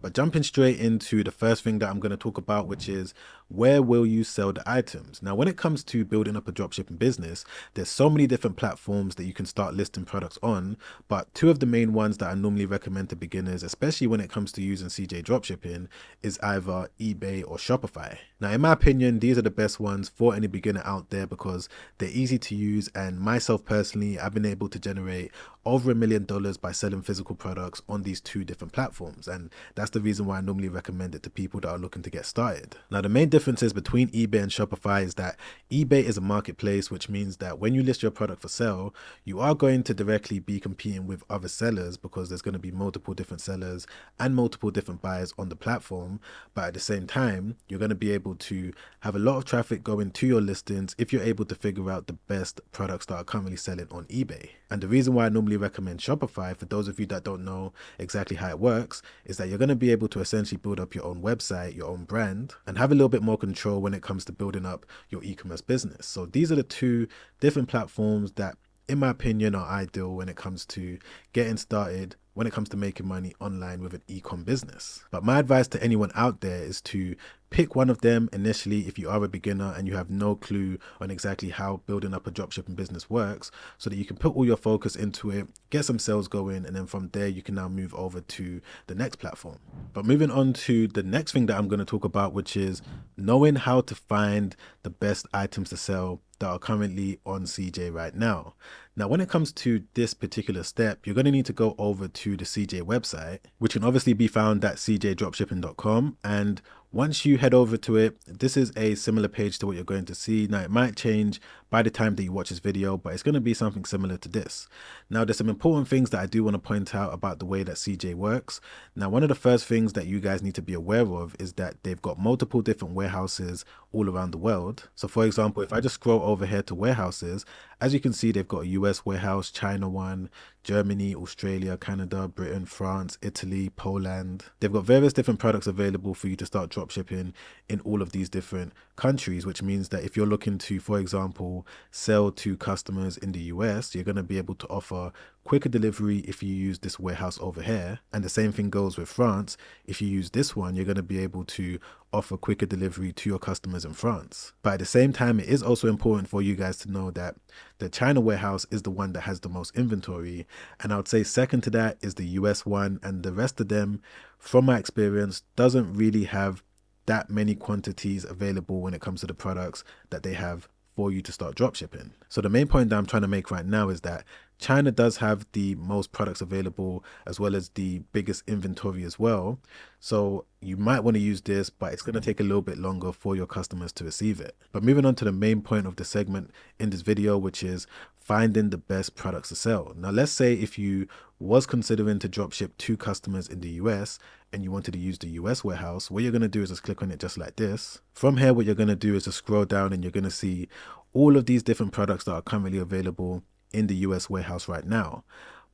But jumping straight into the first thing that I'm going to talk about, which is where will you sell the items? Now, when it comes to building up a dropshipping business, there's so many different platforms that you can start listing products on, but two of the main ones that I normally recommend to beginners, especially when it comes to using CJ dropshipping, is either eBay or Shopify. Now, in my opinion, these are the best ones for any beginner out there because they're easy to use, and myself personally, I've been able to generate over $1 million by selling physical products on these two different platforms, and that's the reason why I normally recommend it to people that are looking to get started. Now, the main differences between eBay and Shopify is that eBay is a marketplace, which means that when you list your product for sale, you are going to directly be competing with other sellers because there's going to be multiple different sellers and multiple different buyers on the platform. But at the same time, you're going to be able to have a lot of traffic going to your listings if you're able to figure out the best products that are currently selling on eBay. And the reason why I normally recommend Shopify, for those of you that don't know exactly how it works, is that you're going to be able to essentially build up your own website, your own brand, and have a little bit more control when it comes to building up your e-commerce business. So these are the two different platforms that, in my opinion, are ideal when it comes to getting started, when it comes to making money online with an e-com business. But my advice to anyone out there is to pick one of them initially if you are a beginner and you have no clue on exactly how building up a dropshipping business works, so that you can put all your focus into it, get some sales going, and then from there you can now move over to the next platform. But moving on to the next thing that I'm going to talk about, which is knowing how to find the best items to sell that are currently on CJ right now. Now, when it comes to this particular step, you're going to need to go over to the CJ website, which can obviously be found at cjdropshipping.com. And once you head over to it, this is a similar page to what you're going to see. Now, it might change by the time that you watch this video, but it's going to be something similar to this. Now, there's some important things that I do want to point out about the way that CJ works. Now, one of the first things that you guys need to be aware of is that they've got multiple different warehouses all around the world. So for example, if I just scroll over here to warehouses, as you can see, they've got a US warehouse, China one, Germany, Australia, Canada, Britain, France, Italy, Poland. They've got various different products available for you to start dropshipping in all of these different countries, which means that if you're looking to, for example, sell to customers in the US, you're going to be able to offer quicker delivery if you use this warehouse over here. And the same thing goes with France. If you use this one, you're going to be able to offer quicker delivery to your customers in France. But at the same time, it is also important for you guys to know that the China warehouse is the one that has the most inventory. And I would say second to that is the US one, and the rest of them, from my experience, doesn't really have that many quantities available when it comes to the products that they have for you to start dropshipping. So the main point that I'm trying to make right now is that China does have the most products available as well as the biggest inventory as well. So you might want to use this, but it's going to take a little bit longer for your customers to receive it. But moving on to the main point of the segment in this video, which is finding the best products to sell. Now, let's say if you was considering to dropship to customers in the US and you wanted to use the US warehouse, what you're going to do is just click on it just like this. From here, what you're going to do is just scroll down and you're going to see all of these different products that are currently available in the US warehouse right now.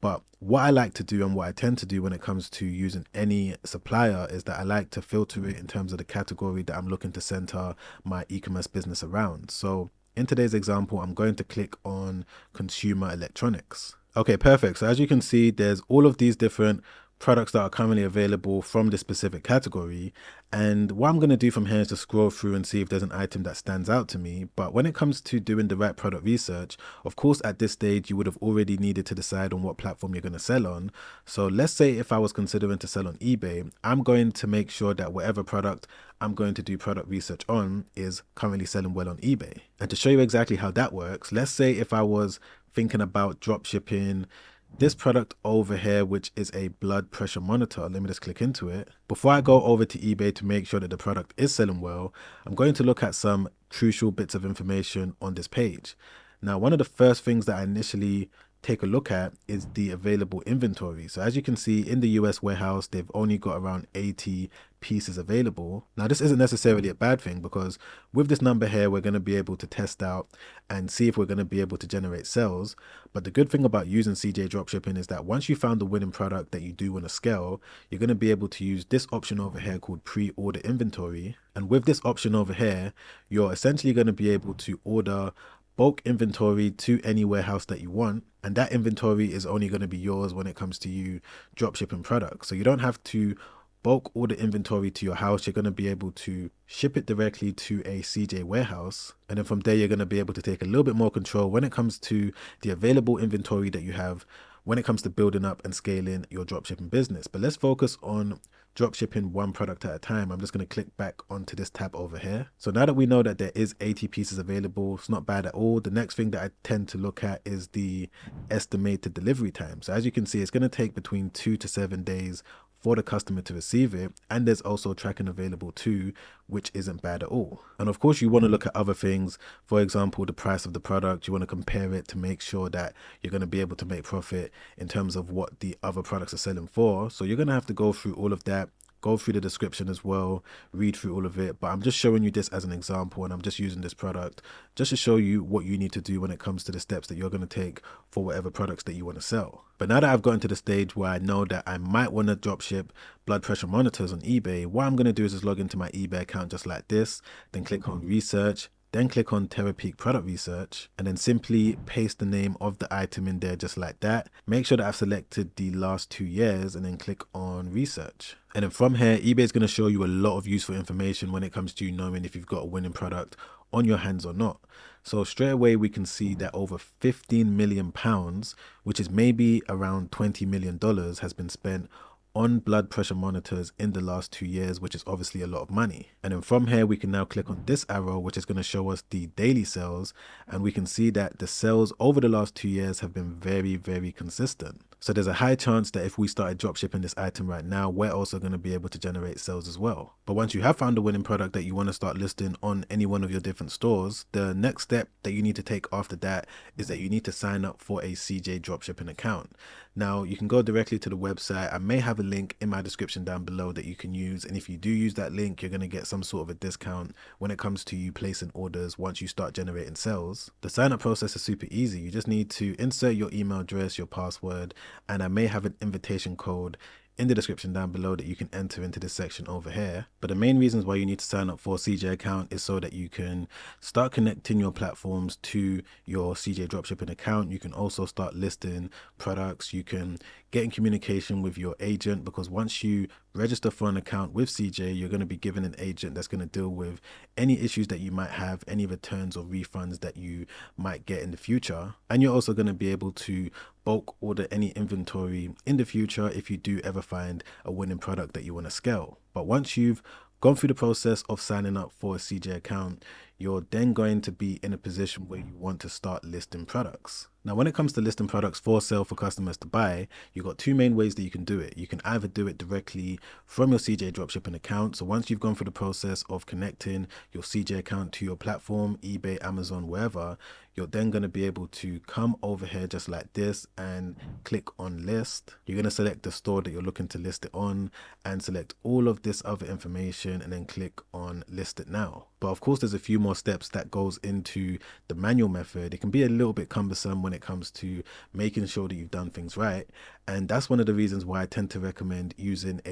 But what I like to do and what I tend to do when it comes to using any supplier is that I like to filter it in terms of the category that I'm looking to center my e-commerce business around. So in today's example, I'm going to click on consumer electronics. Okay, perfect. So as you can see, there's all of these different products that are currently available from this specific category. And what I'm going to do from here is to scroll through and see if there's an item that stands out to me. But when it comes to doing the right product research, of course, at this stage, you would have already needed to decide on what platform you're going to sell on. So let's say if I was considering to sell on eBay, I'm going to make sure that whatever product I'm going to do product research on is currently selling well on eBay. And to show you exactly how that works, let's say if I was thinking about drop shipping this product over here, which is a blood pressure monitor. Let me just click into it. Before I go over to eBay to make sure that the product is selling well, I'm going to look at some crucial bits of information on this page. Now, one of the first things that I initially take a look at is the available inventory. So as you can see in the US warehouse, they've only got around 80 pieces available. Now, this isn't necessarily a bad thing because with this number here, we're going to be able to test out and see if we're going to be able to generate sales. But the good thing about using CJ dropshipping is that once you found the winning product that you do want to scale, you're going to be able to use this option over here called pre-order inventory. And with this option over here, you're essentially going to be able to order bulk inventory to any warehouse that you want, and that inventory is only going to be yours when it comes to you dropshipping products. So you don't have to bulk order inventory to your house, you're going to be able to ship it directly to a CJ warehouse. And then from there, you're going to be able to take a little bit more control when it comes to the available inventory that you have when it comes to building up and scaling your dropshipping business. But let's focus on dropshipping one product at a time. I'm just going to click back onto this tab over here. So now that we know that there is 80 pieces available, it's not bad at all. The next thing that I tend to look at is the estimated delivery time. So as you can see, it's going to take between 2 to 7 days for the customer to receive it. And there's also tracking available too, which isn't bad at all. And of course, you want to look at other things. For example, the price of the product. You want to compare it to make sure that you're going to be able to make profit in terms of what the other products are selling for. So you're going to have to go through all of that, go through the description as well, read through all of it. But I'm just showing you this as an example, and I'm just using this product just to show you what you need to do when it comes to the steps that you're going to take for whatever products that you want to sell. But now that I've gotten to the stage where I know that I might want to dropship blood pressure monitors on eBay, what I'm going to do is just log into my eBay account just like this, then click on research, then click on Terapeak product research, and then simply paste the name of the item in there just like that. Make sure that I've selected the last 2 years and then click on research. And then from here, eBay is going to show you a lot of useful information when it comes to you knowing if you've got a winning product on your hands or not. So straight away, we can see that over £15 million, which is maybe around $20 million, has been spent on blood pressure monitors in the last 2 years, which is obviously a lot of money. And then from here, we can now click on this arrow, which is going to show us the daily sales. And we can see that the sales over the last 2 years have been very, very consistent. So there's a high chance that if we started dropshipping this item right now, we're also going to be able to generate sales as well. But once you have found a winning product that you want to start listing on any one of your different stores, the next step that you need to take after that is that you need to sign up for a CJ dropshipping account. Now, you can go directly to the website. I may have a link in my description down below that you can use. And if you do use that link, you're going to get some sort of a discount when it comes to you placing orders once you start generating sales. The sign up process is super easy. You just need to insert your email address, your password, and I may have an invitation code in the description down below that you can enter into this section over here. But the main reasons why you need to sign up for a CJ account is so that you can start connecting your platforms to your CJ dropshipping account. You can also start listing products. You can get in communication with your agent, because once you register for an account with CJ, you're going to be given an agent that's going to deal with any issues that you might have, any returns or refunds that you might get in the future. And you're also going to be able to bulk order any inventory in the future if you do ever find a winning product that you want to scale. But once you've gone through the process of signing up for a CJ account, you're then going to be in a position where you want to start listing products. Now, when it comes to listing products for sale for customers to buy, you've got two main ways that you can do it. You can either do it directly from your CJ dropshipping account. So once you've gone through the process of connecting your CJ account to your platform, eBay, Amazon, wherever, you're then going to be able to come over here just like this and click on list. You're going to select the store that you're looking to list it on and select all of this other information and then click on list it now. But of course, there's a few more steps that goes into the manual method. It can be a little bit cumbersome when it comes to making sure that you've done things right. And that's one of the reasons why I tend to recommend using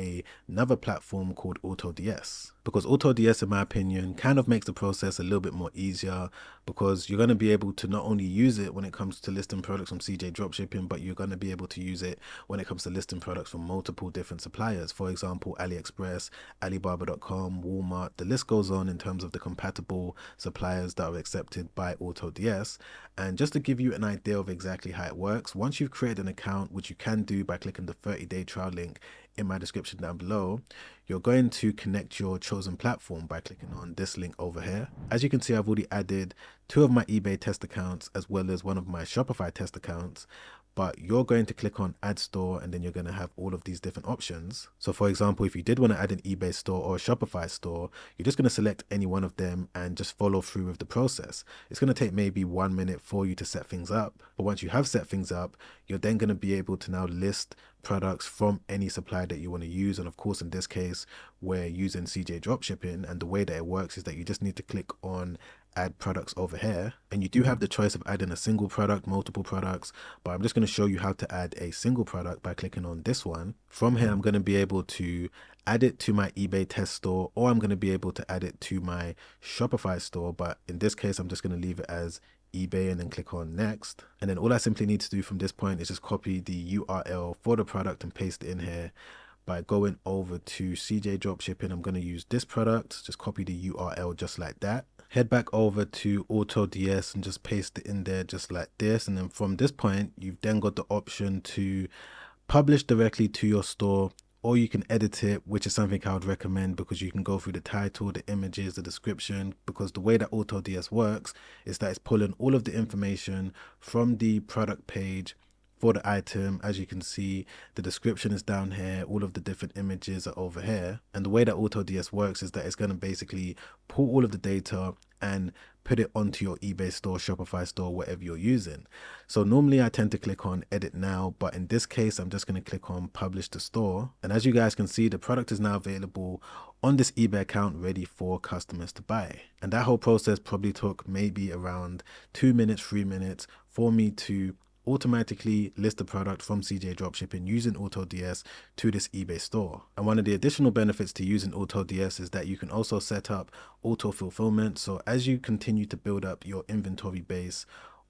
another platform called AutoDS. Because AutoDS, in my opinion, kind of makes the process a little bit more easier, because you're going to be able to not only use it when it comes to listing products from CJ Dropshipping, but you're going to be able to use it when it comes to listing products from multiple different suppliers. For example, AliExpress, Alibaba.com, Walmart, the list goes on in terms of the compatible suppliers that are accepted by AutoDS. And just to give you an idea of exactly how it works, once you've created an account, which you can do by clicking the 30-day trial link in my description down below, you're going to connect your chosen platform by clicking on this link over here. As you can see, I've already added 2 of my eBay test accounts as well as 1 of my Shopify test accounts. But you're going to click on add store, and then you're going to have all of these different options. So for example, if you did want to add an eBay store or a Shopify store, you're just going to select any one of them and just follow through with the process. It's going to take maybe 1 minute for you to set things up. But once you have set things up, you're then going to be able to now list products from any supplier that you want to use. And of course, in this case, we're using CJ Dropshipping, and the way that it works is that you just need to click on add products over here, and you do have the choice of adding a single product, multiple products, but I'm just going to show you how to add a single product by clicking on this one. From here, I'm going to be able to add it to my eBay test store, or I'm going to be able to add it to my Shopify store, but in this case, I'm just going to leave it as eBay and then click on next. And then all I simply need to do from this point is just copy the URL for the product and paste it in here. by going over to CJ Dropshipping. I'm going to use this product, just copy the URL just like that. Head back over to AutoDS and just paste it in there just like this. And then from this point, you've then got the option to publish directly to your store, or you can edit it, which is something I would recommend because you can go through the title, the images, the description, because the way that AutoDS works is that it's pulling all of the information from the product page for the item. As you can see, the description is down here, all of the different images are over here. And the way that AutoDS works is that it's going to basically pull all of the data and put it onto your eBay store, Shopify store, whatever you're using. So normally I tend to click on edit now, but in this case, I'm just going to click on publish to store. And as you guys can see, the product is now available on this eBay account, ready for customers to buy. And that whole process probably took maybe around 2 minutes, 3 minutes for me to automatically list the product from CJ Dropshipping using AutoDS to this eBay store. And one of the additional benefits to using AutoDS is that you can also set up auto fulfillment. So as you continue to build up your inventory base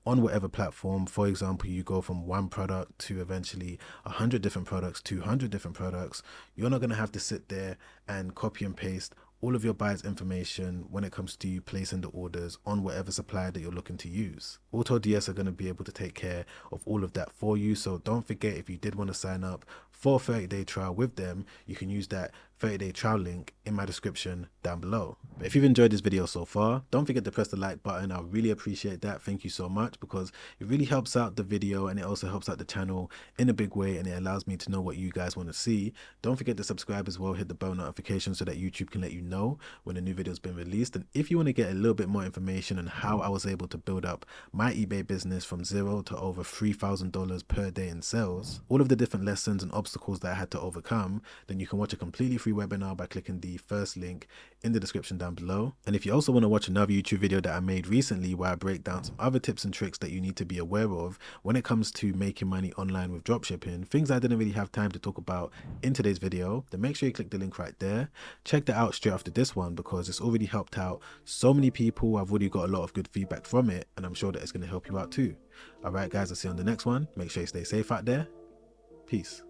on whatever platform, for example, you go from one product to eventually 100 different products, 200 different products, you're not going to have to sit there and copy and paste all of your buyer's information when it comes to you placing the orders on whatever supplier that you're looking to use. AutoDS are going to be able to take care of all of that for you. So don't forget, if you did want to sign up for a 30-day trial with them, you can use that 30-day trial link in my description down below. But if you've enjoyed this video so far, don't forget to press the like button. I really appreciate that. Thank you so much, because it really helps out the video and it also helps out the channel in a big way, and it allows me to know what you guys want to see. Don't forget to subscribe as well, hit the bell notification so that YouTube can let you know when a new video has been released. And if you want to get a little bit more information on how I was able to build up my eBay business from zero to over $3,000 per day in sales, all of the different lessons and obstacles that I had to overcome, then you can watch a completely free webinar by clicking the first link in the description down below. And if you also want to watch another YouTube video that I made recently where I break down some other tips and tricks that you need to be aware of when it comes to making money online with dropshipping, things I didn't really have time to talk about in today's video, then make sure you click the link right there. Check that out straight after this one, because it's already helped out so many people. I've already got a lot of good feedback from it, and I'm sure that it's going to help you out too. All right, guys, I'll see you on the next one. Make sure you stay safe out there. Peace.